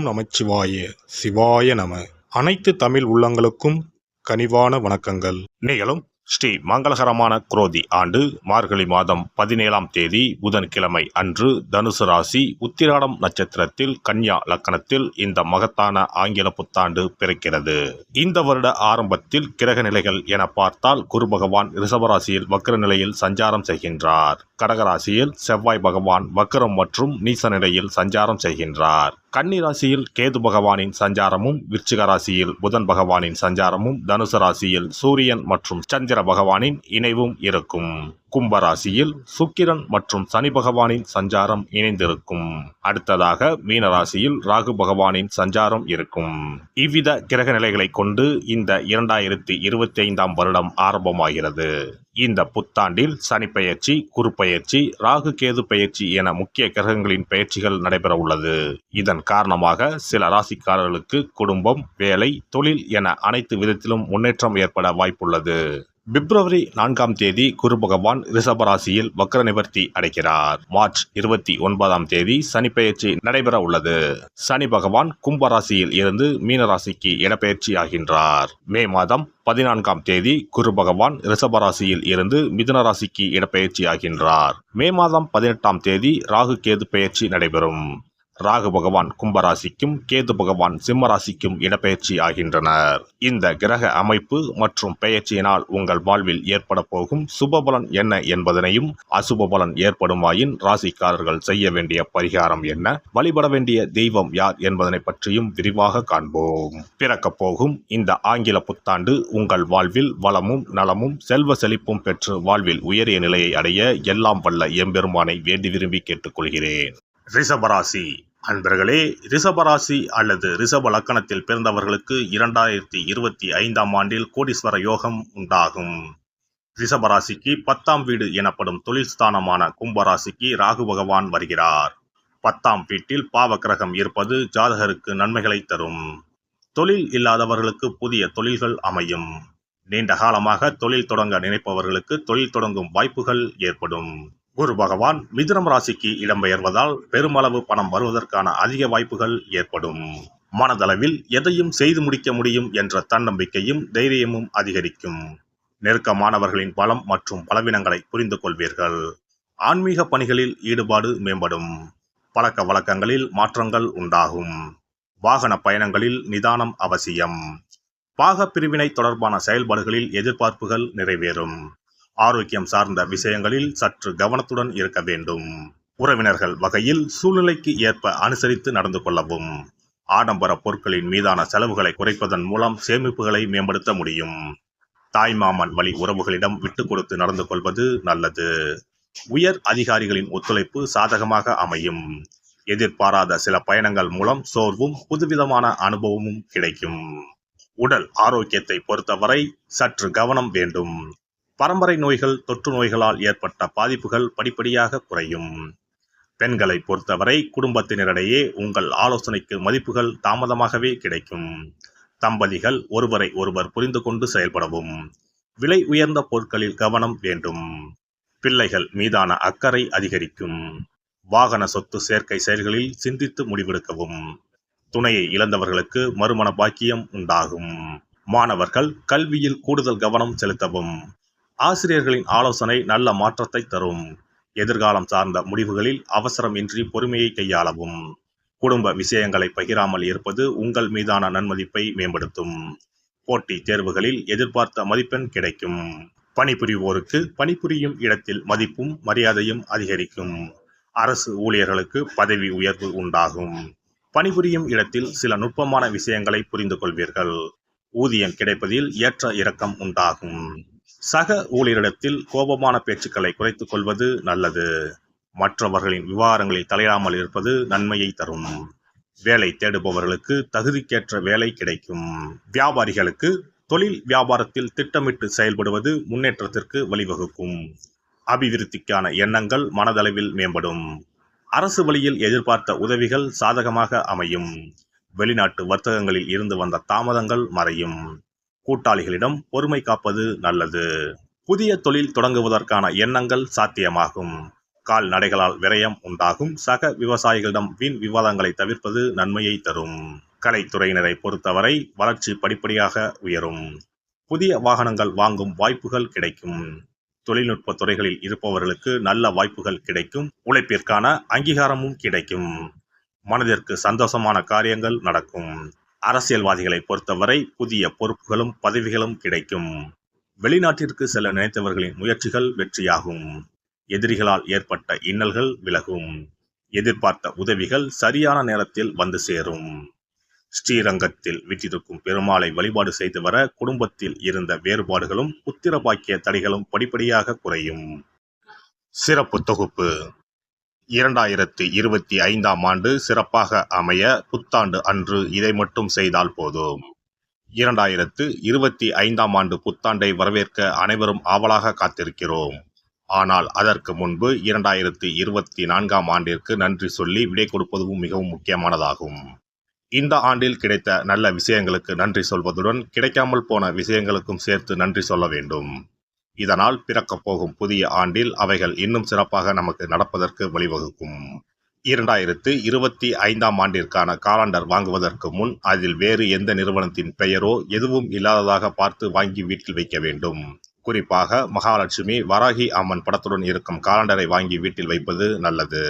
நமச்சிவாய சிவாய நம. அனைத்து தமிழ் உள்ளங்களுக்கும் கனிவான வணக்கங்கள். நிகழும் ஸ்ரீ மங்களகரமான குரோதி ஆண்டு மார்கழி மாதம் 17ஆம் தேதி புதன்கிழமை அன்று தனுசு ராசி உத்திராடம் நட்சத்திரத்தில் கன்யா லக்கணத்தில் இந்த மகத்தான ஆங்கில புத்தாண்டு பிறக்கிறது. இந்த வருட ஆரம்பத்தில் கிரக நிலைகள் என பார்த்தால் குரு பகவான் ரிஷபராசியில் வக்ர நிலையில் சஞ்சாரம் செய்கின்றார். கடகராசியில் செவ்வாய் பகவான் வக்ரம் மற்றும் நீச நிலையில் சஞ்சாரம் செய்கின்றார். கன்னி ராசியில் கேது பகவானின் சஞ்சாரமும், விருச்சிக ராசியில் புதன் பகவானின் சஞ்சாரமும், தனுசு ராசியில் சூரியன் மற்றும் சந்திர பகவானின் இணைவும் இருக்கும். கும்பராசியில் சுக்கிரன் மற்றும் சனி பகவானின் சஞ்சாரம் இணைந்திருக்கும். அடுத்ததாக மீன ராசியில் ராகு பகவானின் சஞ்சாரம் இருக்கும். இவ்வித கிரக நிலைகளை கொண்டு இந்த 2025ஆம் வருடம் ஆரம்பமாகிறது. இந்த புத்தாண்டில் சனி பெயர்ச்சி, குரு பெயர்ச்சி, ராகு கேது பெயர்ச்சி என முக்கிய கிரகங்களின் பெயர்ச்சிகள் நடைபெற உள்ளது. இதன் காரணமாக சில ராசிக்காரர்களுக்கு குடும்பம், வேலை, தொழில் என அனைத்து விதத்திலும் முன்னேற்றம் ஏற்பட வாய்ப்புள்ளது. பிப்ரவரி 4ஆம் தேதி குரு பகவான் ரிஷபராசியில் வக்ர நிவர்த்தி அடைகிறார். மார்ச் 29ஆம் தேதி சனி பெயர்ச்சி நடைபெற உள்ளது. சனி பகவான் கும்பராசியில் இருந்து மீனராசிக்கு இடப்பெயர்ச்சி ஆகின்றார். மே மாதம் 14ஆம் தேதி குரு பகவான் ரிஷபராசியில் இருந்து மிதுன ராசிக்கு இடப்பெயர்ச்சி ஆகின்றார். மே மாதம் 18ஆம் தேதி ராகு கேது பெயர்ச்சி நடைபெறும். ராகு பகவான் கும்பராசிக்கும் கேது பகவான் சிம்மராசிக்கும் இடப்பெயர்ச்சி ஆகின்றனர். இந்த கிரக அமைப்பு மற்றும் பெயர்ச்சியினால் உங்கள் வாழ்வில் ஏற்பட போகும் சுபபலன் என்ன என்பதனையும், அசுப பலன் ஏற்படுமாயின் ராசிக்காரர்கள் செய்ய வேண்டிய பரிகாரம் என்ன, வழிபட வேண்டிய தெய்வம் யார் என்பதனை பற்றியும் விரிவாக காண்போம். பிறக்கப் போகும் இந்த ஆங்கில புத்தாண்டு உங்கள் வாழ்வில் வளமும் நலமும் செல்வ செழிப்பும் பெற்று வாழ்வில் உயரிய நிலையை அடைய எல்லாம் வல்ல எம்பெருமானை வேண்டி விரும்பி கேட்டுக்கொள்கிறேன். ரிஷபராசி அன்பர்களே, ரிஷபராசி அல்லது ரிஷப லக்கணத்தில் பிறந்தவர்களுக்கு 2025ஆம் ஆண்டில் கோடீஸ்வர யோகம் உண்டாகும். ரிஷபராசிக்கு 10ஆம் வீடு எனப்படும் தொழில் ஸ்தானமான கும்பராசிக்கு ராகு பகவான் வருகிறார். 10ஆம் வீட்டில் பாவ கிரகம் இருப்பது ஜாதகருக்கு நன்மைகளை தரும். தொழில் இல்லாதவர்களுக்கு புதிய தொழில்கள் அமையும். நீண்ட காலமாக தொழில் தொடங்க நினைப்பவர்களுக்கு தொழில் தொடங்கும் வாய்ப்புகள் ஏற்படும். குரு பகவான் மிதுனம் ராசிக்கு இடம்பெயர்வதால் பெருமளவு பணம் வருவதற்கான அதிக வாய்ப்புகள் ஏற்படும். மனதளவில் எதையும் செய்து முடிக்க முடியும் என்ற தன்னம்பிக்கையும் தைரியமும் அதிகரிக்கும். நெருக்கமானவர்களின் பலம் மற்றும் பலவீனங்களை புரிந்து கொள்வீர்கள். ஆன்மீக பணிகளில் ஈடுபாடு மேம்படும். பழக்க வழக்கங்களில் மாற்றங்கள் உண்டாகும். வாகன பயணங்களில் நிதானம் அவசியம். பாக பிரிவினை தொடர்பான செயல்பாடுகளில் எதிர்பார்ப்புகள் நிறைவேறும். ஆரோக்கியம் சார்ந்த விஷயங்களில் சற்று கவனத்துடன் இருக்க வேண்டும். உறவினர்கள் வகையில் சூழ்நிலைக்கு ஏற்ப அனுசரித்து நடந்து கொள்ளவும். ஆடம்பர பொருட்களின் மீதான செலவுகளை குறைப்பதன் மூலம் சேமிப்புகளை மேம்படுத்த முடியும். தாய்மாமன் வழி உறவுகளிடம் விட்டு கொடுத்து நடந்து கொள்வது நல்லது. உயர் அதிகாரிகளின் ஒத்துழைப்பு சாதகமாக அமையும். எதிர்பாராத சில பயணங்கள் மூலம் சோர்வும் புதுவிதமான அனுபவமும் கிடைக்கும். உடல் ஆரோக்கியத்தை பொறுத்தவரை சற்று கவனம் வேண்டும். பரம்பரை நோய்கள், தொற்று நோய்களால் ஏற்பட்ட பாதிப்புகள் படிப்படியாக குறையும். பெண்களை பொறுத்தவரை குடும்பத்தினரிடையே உங்கள் ஆலோசனைக்கு மதிப்புகள் தாமதமாகவே கிடைக்கும். தம்பதிகள் ஒருவரை ஒருவர் புரிந்து கொண்டு செயல்படவும். விலை உயர்ந்த பொருட்களில் கவனம் வேண்டும். பிள்ளைகள் மீதான அக்கறை அதிகரிக்கும். வாகன சொத்து சேர்க்கை செயல்களில் சிந்தித்து முடிவெடுக்கவும். துணையை இழந்தவர்களுக்கு மறுமண பாக்கியம் உண்டாகும். மாணவர்கள் கல்வியில் கூடுதல் கவனம் செலுத்தவும். ஆசிரியர்களின் ஆலோசனை நல்ல மாற்றத்தை தரும். எதிர்காலம் சார்ந்த முடிவுகளில் அவசரமின்றி பொறுமையை கையாளவும். குடும்ப விஷயங்களை பகிராமல் இருப்பது உங்கள் மீதான நன்மதிப்பை மேம்படுத்தும். போட்டி தேர்வுகளில் எதிர்பார்த்த மதிப்பெண் கிடைக்கும். பணிபுரிவோருக்கு பணிபுரியும் இடத்தில் மதிப்பும் மரியாதையும் அதிகரிக்கும். அரசு ஊழியர்களுக்கு பதவி உயர்வு உண்டாகும். பணிபுரியும் இடத்தில் சில நுட்பமான விஷயங்களை புரிந்து கொள்வீர்கள். ஊதியம் கிடைப்பதில் ஏற்ற இறக்கம் உண்டாகும். சக ஊழியரிடத்தில் கோபமான பேச்சுக்களை குறைத்துக் கொள்வது நல்லது. மற்றவர்களின் விவகாரங்களில் தலையிடாமல் இருப்பது நன்மையை தரும். வேலை தேடுபவர்களுக்கு தகுதிக்கேற்ற வேலை கிடைக்கும். வியாபாரிகளுக்கு தொழில் வியாபாரத்தில் திட்டமிட்டு செயல்படுவது முன்னேற்றத்திற்கு வழிவகுக்கும். அபிவிருத்திக்கான எண்ணங்கள் மனதளவில் மேம்படும். அரசு வழியில் எதிர்பார்த்த உதவிகள் சாதகமாக அமையும். வெளிநாட்டு வர்த்தகங்களில் இருந்து வந்த தாமதங்கள் மறையும். கூட்டாளிகளிடம் பொறுமை காப்பது நல்லது. புதிய தொழில் தொடங்குவதற்கான எண்ணங்கள் சாத்தியமாகும். கால்நடைகளால் விரயம் உண்டாகும். சக விவசாயிகளிடம் வீண் விவாதங்களை தவிர்ப்பது நன்மையை தரும். கலைத்துறையினரை பொறுத்தவரை வளர்ச்சி படிப்படியாக உயரும். புதிய வாகனங்கள் வாங்கும் வாய்ப்புகள் கிடைக்கும். தொழில்நுட்ப துறைகளில் இருப்பவர்களுக்கு நல்ல வாய்ப்புகள் கிடைக்கும். உழைப்பிற்கான அங்கீகாரமும் கிடைக்கும். மனதிற்கு சந்தோஷமான காரியங்கள் நடக்கும். அரசியல்வாதிகளை பொறுத்தவரை புதிய பொறுப்புகளும் பதவிகளும் கிடைக்கும். வெளிநாட்டிற்கு செல்ல நினைத்தவர்களின் முயற்சிகள் வெற்றியாகும். எதிரிகளால் ஏற்பட்ட இன்னல்கள் விலகும். எதிர்பார்த்த உதவிகள் சரியான நேரத்தில் வந்து சேரும். ஸ்ரீரங்கத்தில் வீற்றிருக்கும் பெருமாளை வழிபாடு செய்து வர குடும்பத்தில் இருந்த வேறுபாடுகளும் புத்திர பாக்கிய தடைகளும் படிப்படியாக குறையும். சிறப்பு தொகுப்பு 2025ஆம் ஆண்டு சிறப்பாக அமைய புத்தாண்டு அன்று இதை மட்டும் செய்தால் போதும். 2025ஆம் ஆண்டு புத்தாண்டை வரவேற்க அனைவரும் ஆவலாக காத்திருக்கிறோம். ஆனால் அதற்கு முன்பு 2024ஆம் ஆண்டிற்கு நன்றி சொல்லி விடை கொடுப்பதும் மிகவும் முக்கியமானதாகும். இந்த ஆண்டில் கிடைத்த நல்ல விஷயங்களுக்கு நன்றி சொல்வதுடன் கிடைக்காமல் போன விஷயங்களுக்கும் சேர்த்து நன்றி சொல்ல வேண்டும். இதனால் பிறக்கப் போகும் புதிய ஆண்டில் அவைகள் இன்னும் சிறப்பாக நமக்கு நடப்பதற்கு வழிவகுக்கும். 2025ஆம் ஆண்டிற்கான காலண்டர் வாங்குவதற்கு முன் அதில் வேறு எந்த நிறுவனத்தின் பெயரோ எதுவும் இல்லாததாக பார்த்து வாங்கி வீட்டில் வைக்க வேண்டும். குறிப்பாக மகாலட்சுமி, வராகி அம்மன் படத்துடன் இருக்கும் காலண்டரை வாங்கி வீட்டில் வைப்பது நல்லது.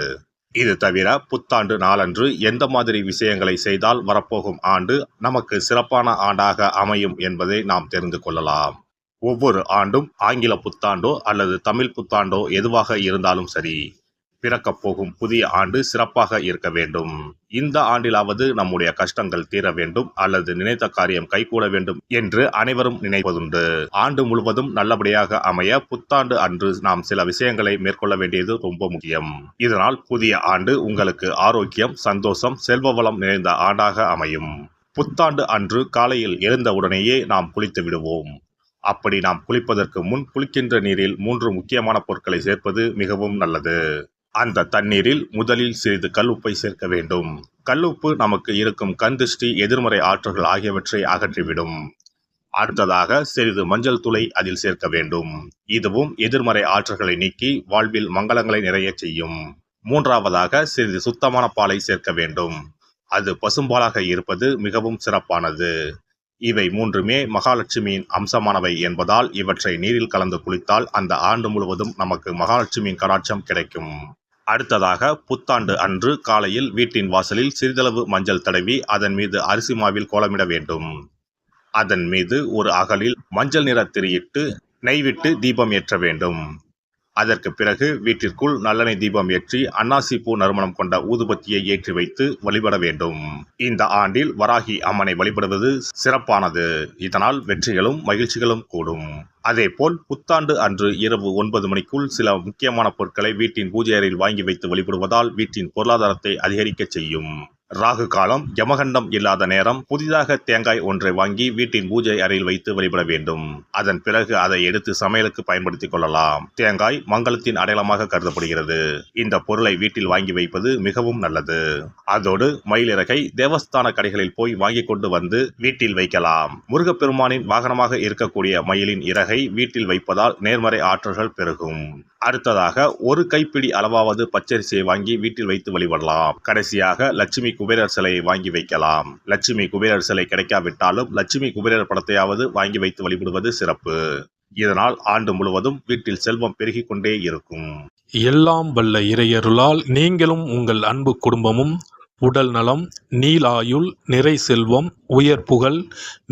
இது தவிர புத்தாண்டு நாளன்று எந்த மாதிரி விஷயங்களை செய்தால் வரப்போகும் ஆண்டு நமக்கு சிறப்பான ஆண்டாக அமையும் என்பதை நாம் தெரிந்து கொள்ளலாம். ஒவ்வொரு ஆண்டும் ஆங்கில புத்தாண்டோ அல்லது தமிழ் புத்தாண்டோ எதுவாக இருந்தாலும் சரி, பிறக்கப் போகும் புதிய ஆண்டு சிறப்பாக இருக்க வேண்டும். இந்த ஆண்டிலாவது நம்முடைய கஷ்டங்கள் தீர வேண்டும் அல்லது நினைத்த காரியம் கைகூட வேண்டும் என்று அனைவரும் நினைப்பதுண்டு. ஆண்டு முழுவதும் நல்லபடியாக அமைய புத்தாண்டு அன்று நாம் சில விஷயங்களை மேற்கொள்ள வேண்டியது ரொம்ப முக்கியம். இதனால் புதிய ஆண்டு உங்களுக்கு ஆரோக்கியம், சந்தோஷம், செல்வ வளம் நிறைந்த ஆண்டாக அமையும். புத்தாண்டு அன்று காலையில் எழுந்தவுடனேயே நாம் குளித்து விடுவோம். அப்படி நாம் குளிப்பதற்கு முன் குளிக்கின்ற நீரில் 3 முக்கியமான பொருட்களை சேர்ப்பது மிகவும் நல்லது. அந்த தண்ணீரில் முதலில் சிறிது கல்லுப்பை சேர்க்க வேண்டும். கல்லுப்பு நமக்கு இருக்கும் கண் திருஷ்டி, எதிர்மறை ஆற்றல்கள் ஆகியவற்றை அகற்றிவிடும். அடுத்ததாக சிறிது மஞ்சள் தூளை அதில் சேர்க்க வேண்டும். இதுவும் எதிர்மறை ஆற்றல்களை நீக்கி வாழ்வில் மங்களங்களை நிறைய செய்யும். மூன்றாவதாக சிறிது சுத்தமான பாலை சேர்க்க வேண்டும். அது பசும்பாலாக இருப்பது மிகவும் சிறப்பானது. இவை 3மே மகாலட்சுமியின் அம்சமானவை என்பதால் இவற்றை நீரில் கலந்து குளித்தால் அந்த ஆண்டு முழுவதும் நமக்கு மகாலட்சுமியின் கடாட்சம் கிடைக்கும். அடுத்ததாக புத்தாண்டு அன்று காலையில் வீட்டின் வாசலில் சிறிதளவு மஞ்சள் தடவி அதன் மீது அரிசி மாவில் கோலமிட வேண்டும். அதன் மீது ஒரு அகலில் மஞ்சள் நிற திரியிட்டு நெய் விட்டு தீபம் ஏற்ற வேண்டும். அதற்கு பிறகு வீட்டிற்குள் நல்லெண்ணெய் தீபம் ஏற்றி அன்னாசி பூ நறுமணம் கொண்ட ஊதுபத்தியை ஏற்றி வைத்து வழிபட வேண்டும். இந்த ஆண்டில் வராகி அம்மனை வழிபடுவது சிறப்பானது. இதனால் வெற்றிகளும் மகிழ்ச்சிகளும் கூடும். அதேபோல் புத்தாண்டு அன்று இரவு 9 மணிக்குள் சில முக்கியமான பொருட்களை வீட்டின் பூஜை அறையில் வாங்கி வைத்து வழிபடுவதால் வீட்டின் பொருளாதாரத்தை அதிகரிக்க செய்யும். ராகு காலம், யமகண்டம் இல்லாத நேரம் புதிதாக தேங்காய் ஒன்றை வாங்கி வீட்டின் பூஜை அறையில் வைத்து வழிபட வேண்டும். அதன் பிறகு அதை எடுத்து சமையலுக்கு பயன்படுத்திக் கொள்ளலாம். தேங்காய் மங்களத்தின் அடையாளமாக கருதப்படுகிறது. இந்த பொருளை வீட்டில் வாங்கி வைப்பது மிகவும் நல்லது. அதோடு மயிலிறகை தேவஸ்தான கடைகளில் போய் வாங்கி கொண்டு வந்து வீட்டில் வைக்கலாம். முருகப்பெருமானின் வாகனமாக இருக்கக்கூடிய மயிலின் இறகை வீட்டில் வைப்பதால் நேர்மறை ஆற்றல்கள் பெருகும். அடுத்ததாக ஒரு கைப்பிடி அளவாவது பச்சரிசியை வாங்கி வீட்டில் வைத்து வழிபடலாம். கடைசியாக லட்சுமி குபேரர் சிலையை வாங்கி வைக்கலாம். லட்சுமி குபேரர் சிலை கிடைக்காவிட்டாலும் லட்சுமி குபேரர் படத்தையாவது வாங்கி வைத்து வழிபடுவது சிறப்பு. இதனால் ஆண்டு முழுவதும் வீட்டில் செல்வம் பெருகிக் கொண்டே இருக்கும். எல்லாம் வல்ல இறையருளால் நீங்களும் உங்கள் அன்பு குடும்பமும் உடல் நலம், நீலாயுள், நிறை செல்வம், உயர் புகழ்,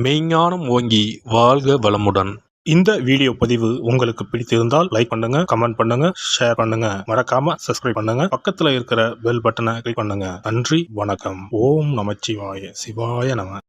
மெய்ஞானம் ஓங்கி வாழ்க வளமுடன். இந்த வீடியோ பதிவு உங்களுக்கு பிடித்திருந்தால் லைக் பண்ணுங்க, கமெண்ட் பண்ணுங்க, ஷேர் பண்ணுங்க. மறக்காம சப்ஸ்கிரைப் பண்ணுங்க. பக்கத்துல இருக்கிற பெல் பட்டனை கிளிக் பண்ணுங்க. நன்றி, வணக்கம். ஓம் நமச்சிவாய. சிவாய நம.